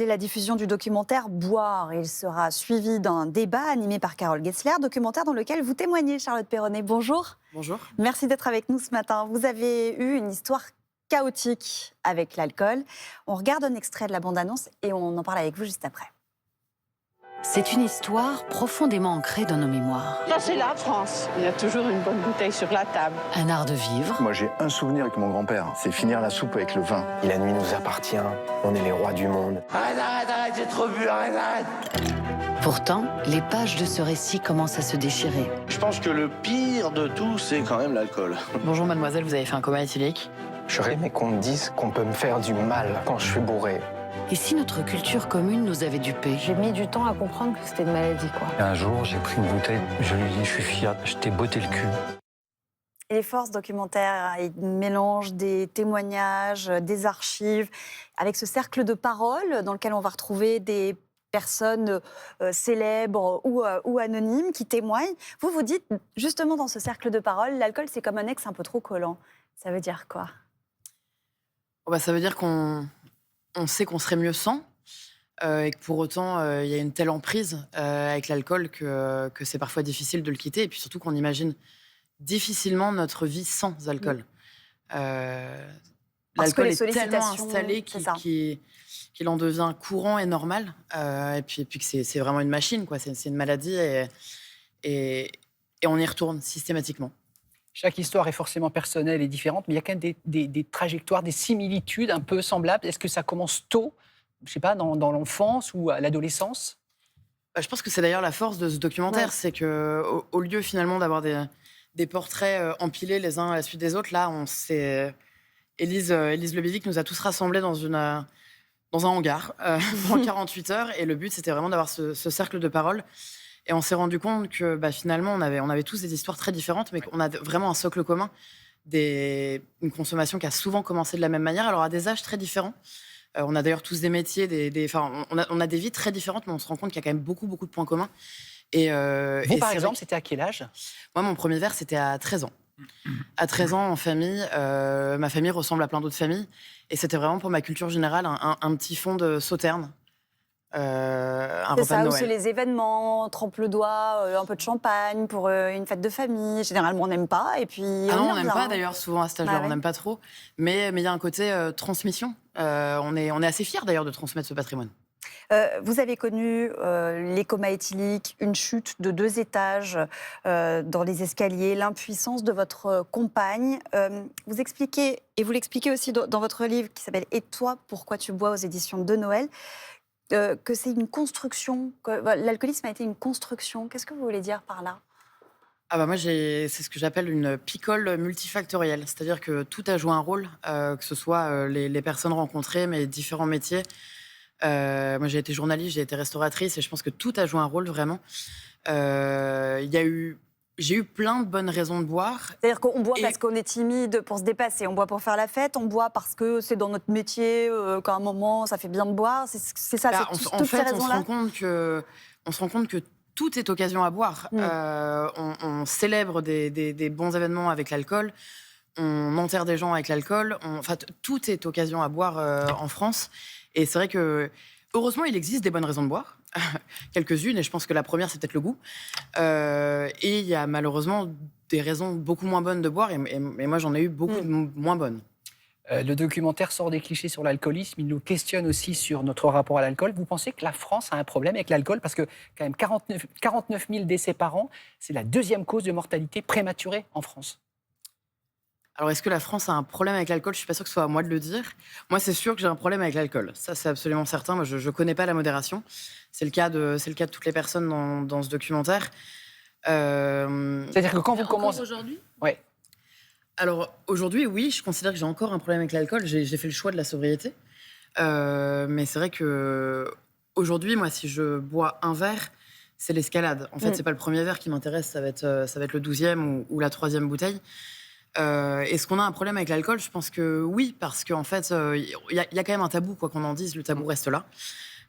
la diffusion du documentaire Boire. Il sera suivi d'un débat animé par Carole Gessler, documentaire dans lequel vous témoignez, Charlotte Perronnet. Bonjour. Bonjour. Merci d'être avec nous ce matin. Vous avez eu une histoire chaotique avec l'alcool. On regarde un extrait de la bande-annonce et on en parle avec vous juste après. C'est une histoire profondément ancrée dans nos mémoires. Ça, c'est la France. Il y a toujours une bonne bouteille sur la table. Un art de vivre, Moi, j'ai un souvenir avec mon grand-père, c'est finir la soupe avec le vin. Et la nuit nous appartient, on est les rois du monde. Arrête, j'ai trop bu, arrête. pourtant, les pages de ce récit commencent à se déchirer. Je pense que le pire de tout, c'est quand même l'alcool. Bonjour mademoiselle, vous avez fait un coma éthylique. J'aurais aimé qu'on me dise qu'on peut me faire du mal quand je suis bourré. Et si notre culture commune nous avait dupés? J'ai mis du temps à comprendre que c'était une maladie, quoi. Un jour, j'ai pris une bouteille, je lui ai dit, je suis fier, je t'ai botté le cul. Et les forces documentaires, ils mélangent des témoignages, des archives, avec ce cercle de parole dans lequel on va retrouver des personnes célèbres ou anonymes qui témoignent. Vous vous dites, justement dans ce cercle de parole, l'alcool c'est comme un ex un peu trop collant. Ça veut dire quoi? Ça veut dire qu'on sait qu'on serait mieux sans, et que pour autant, il y a une telle emprise avec l'alcool que c'est parfois difficile de le quitter. Et puis surtout qu'on imagine difficilement notre vie sans alcool. L'alcool est tellement installé qu'il en devient courant et normal. Et puis que c'est vraiment une machine, quoi. C'est une maladie et on y retourne systématiquement. Chaque histoire est forcément personnelle et différente, mais il y a quand même des trajectoires, des similitudes un peu semblables. Est-ce que ça commence tôt, je ne sais pas, dans l'enfance ou à l'adolescence? Je pense que c'est d'ailleurs la force de ce documentaire, c'est qu'au lieu finalement d'avoir des portraits empilés les uns à la suite des autres, là, Élise Lebevic nous a tous rassemblés dans un hangar pendant 48 heures, et le but c'était vraiment d'avoir ce cercle de parole. Et on s'est rendu compte que finalement, on avait tous des histoires très différentes, mais qu'on a vraiment un socle commun, une consommation qui a souvent commencé de la même manière, alors à des âges très différents. On a d'ailleurs tous des métiers, on a des vies très différentes, mais on se rend compte qu'il y a quand même beaucoup, beaucoup de points communs. Vous, par exemple, c'était à quel âge? Moi, mon premier verre, c'était à 13 ans. À 13 ans, en famille, ma famille ressemble à plein d'autres familles, et c'était vraiment pour ma culture générale un petit fond de sauterne. Un repas ça, de Noël. où c'est les événements, on trempe le doigt, un peu de champagne pour une fête de famille. Généralement, on n'aime pas. Et puis, on n'aime pas d'ailleurs souvent à cet âge-là, on n'aime pas trop. Mais il y a un côté transmission. On est assez fiers d'ailleurs de transmettre ce patrimoine. Vous avez connu les comas éthyliques, une chute de 2 étages dans les escaliers, l'impuissance de votre compagne. Vous expliquez, et vous l'expliquez aussi dans votre livre qui s'appelle « Et toi, pourquoi tu bois ?» aux éditions de Noël, que c'est une construction, que l'alcoolisme a été une construction. Qu'est-ce que vous voulez dire par là? Moi, c'est ce que j'appelle une picole multifactorielle. C'est-à-dire que tout a joué un rôle, que ce soit les personnes rencontrées, mes différents métiers. Moi, j'ai été journaliste, j'ai été restauratrice, et je pense que tout a joué un rôle, vraiment. J'ai eu plein de bonnes raisons de boire. C'est-à-dire qu'on boit parce qu'on est timide pour se dépasser, on boit pour faire la fête, on boit parce que c'est dans notre métier, qu'à un moment, ça fait bien de boire. C'est ça, c'est toutes ces raisons-là. On se rend compte que tout est occasion à boire. On célèbre des bons événements avec l'alcool, on enterre des gens avec l'alcool. Tout est occasion à boire en France. Et c'est vrai que, heureusement, il existe des bonnes raisons de boire. Quelques-unes, et je pense que la première, c'est peut-être le goût. Et il y a malheureusement des raisons beaucoup moins bonnes de boire, et moi, j'en ai eu beaucoup de moins bonnes. Le documentaire sort des clichés sur l'alcoolisme, il nous questionne aussi sur notre rapport à l'alcool. Vous pensez que la France a un problème avec l'alcool? Parce que quand même 49 000 décès par an, c'est la 2e cause de mortalité prématurée en France. Alors, est-ce que la France a un problème avec l'alcool? Je ne suis pas sûre que ce soit à moi de le dire. Moi, c'est sûr que j'ai un problème avec l'alcool. Ça, c'est absolument certain. Moi, je ne connais pas la modération. C'est le cas de toutes les personnes dans ce documentaire. C'est-à-dire que quand vous commencez... aujourd'hui? Oui. Alors, aujourd'hui, oui, je considère que j'ai encore un problème avec l'alcool. J'ai fait le choix de la sobriété. Mais c'est vrai qu'aujourd'hui, moi, si je bois un verre, c'est l'escalade. En fait, c'est pas le premier verre qui m'intéresse. Ça va être le 12e ou la 3e bouteille. Est-ce qu'on a un problème avec l'alcool? Je pense que oui, parce qu'en fait, il y a quand même un tabou, quoi qu'on en dise, le tabou reste là.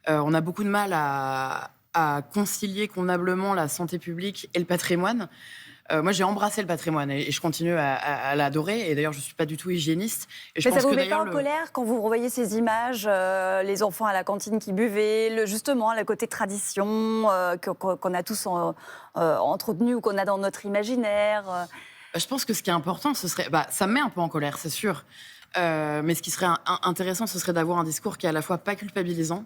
On a beaucoup de mal à concilier convenablement la santé publique et le patrimoine. Moi, j'ai embrassé le patrimoine et je continue à l'adorer. Et d'ailleurs, je ne suis pas du tout hygiéniste. Et je Mais ça pense vous que met pas en d'ailleurs, colère quand vous revoyez ces images, les enfants à la cantine qui buvaient, justement le côté tradition qu'on a tous entretenu ou qu'on a dans notre imaginaire Je pense que ce qui est important, ce serait... ça me met un peu en colère, c'est sûr. Mais ce qui serait intéressant, ce serait d'avoir un discours qui est à la fois pas culpabilisant.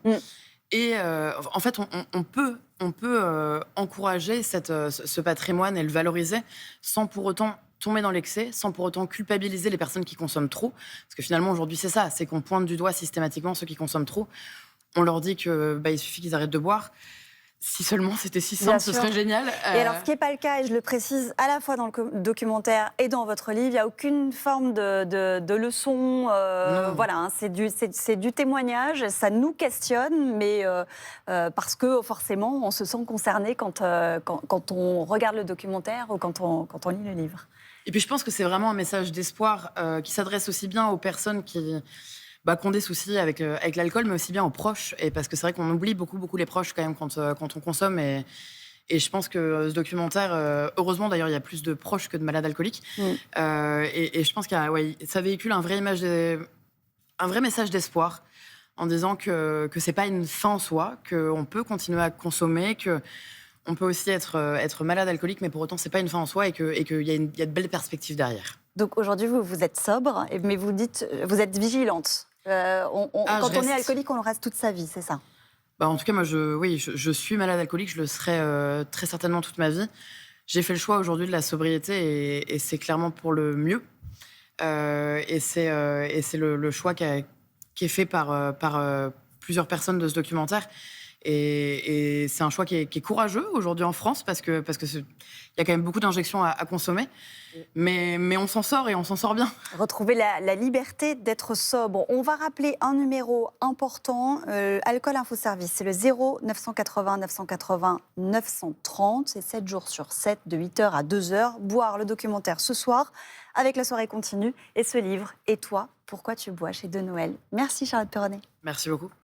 Et en fait, on peut encourager ce patrimoine et le valoriser sans pour autant tomber dans l'excès, sans pour autant culpabiliser les personnes qui consomment trop. Parce que finalement, aujourd'hui, c'est ça, c'est qu'on pointe du doigt systématiquement ceux qui consomment trop. On leur dit qu'il suffit qu'ils arrêtent de boire. Si seulement c'était si simple, ce serait génial. Et alors, ce qui n'est pas le cas, et je le précise à la fois dans le documentaire et dans votre livre, il n'y a aucune forme de leçon. Voilà, hein, c'est du témoignage, ça nous questionne, mais parce que forcément, on se sent concerné quand on regarde le documentaire ou quand on lit le livre. Et puis, je pense que c'est vraiment un message d'espoir qui s'adresse aussi bien aux personnes qui ont des soucis avec l'alcool, mais aussi bien aux proches. Et parce que c'est vrai qu'on oublie beaucoup les proches quand même quand on consomme. Et je pense que ce documentaire, heureusement d'ailleurs, il y a plus de proches que de malades alcooliques. Et je pense que ça véhicule un vrai message d'espoir en disant que c'est pas une fin en soi, qu'on peut continuer à consommer, qu'on peut aussi être malade alcoolique, mais pour autant c'est pas une fin en soi et qu'il y a de belles perspectives derrière. Donc aujourd'hui, vous êtes sobre, mais vous dites, vous êtes vigilante. Quand on est alcoolique, on le reste toute sa vie, c'est ça? En tout cas, moi, je suis malade alcoolique, je le serai très certainement toute ma vie. J'ai fait le choix aujourd'hui de la sobriété et c'est clairement pour le mieux. Et c'est le choix qui est fait par plusieurs personnes de ce documentaire. Et c'est un choix qui est courageux aujourd'hui en France parce que y a quand même beaucoup d'injections à consommer. Mais on s'en sort et on s'en sort bien. Retrouver la liberté d'être sobre. On va rappeler un numéro important, Alcool Info Service. C'est le 0 980 980 930. C'est 7 jours sur 7, de 8h à 2h. Boire le documentaire ce soir avec La Soirée Continue et ce livre. Et toi, pourquoi tu bois chez De Noël. Merci Charlotte Perronnet. Merci beaucoup.